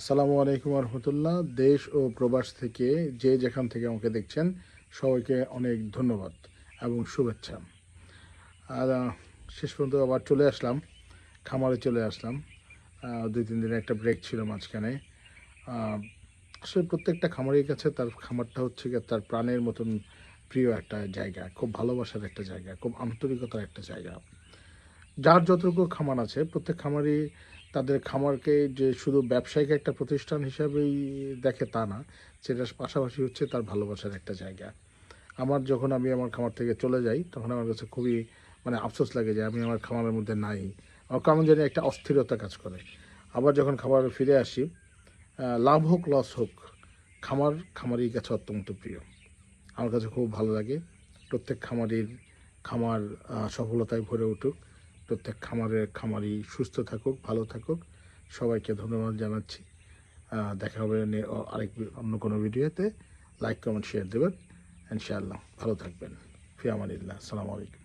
আসসালামু আলাইকুম রহমতুল্লাহ। দেশ ও প্রবাস থেকে যে যেখান থেকে আমাকে দেখছেন সবাইকে অনেক ধন্যবাদ এবং শুভেচ্ছা। আর শেষ পর্যন্ত আবার চলে আসলাম, খামারে চলে আসলাম। 2-3 দিনের একটা ব্রেক ছিল মাঝখানে। আহ, আসলে প্রত্যেকটা খামারের কাছে তার খামারটা হচ্ছে গিয়ে তার প্রাণের মতন প্রিয় একটা জায়গা, খুব ভালোবাসার একটা জায়গা, খুব আন্তরিকতার একটা জায়গা। যার যতটুকু খামার আছে প্রত্যেক খামারই তাদের খামারকে যে শুধু ব্যবসায়িক একটা প্রতিষ্ঠান হিসাবেই দেখে তা না, সেটার পাশাপাশি হচ্ছে তার ভালোবাসার একটা জায়গা। আমি আমার খামার থেকে চলে যাই তখন আমার কাছে খুবই আফসোস লাগে যে আমি আমার খামারের মধ্যে নাই। আমার কেমন জানি একটা অস্থিরতা কাজ করে। আবার যখন খামারে ফিরে আসি, লাভ হোক লস হোক, খামারির কাছে অত্যন্ত প্রিয়। আমার কাছে খুব ভালো লাগে প্রত্যেক খামার সফলতায় ভরে উঠুক, প্রত্যেক খামারি সুস্থ থাকুক, ভালো থাকুক। সবাইকে ধন্যবাদ জানাচ্ছি। দেখা হবে অন্য কোনো ভিডিওতে। লাইক কমেন্ট শেয়ার দেবেন ইনশাআল্লাহ। ভালো থাকবেন। ফি আমানিল্লাহ। আসসালামু আলাইকুম।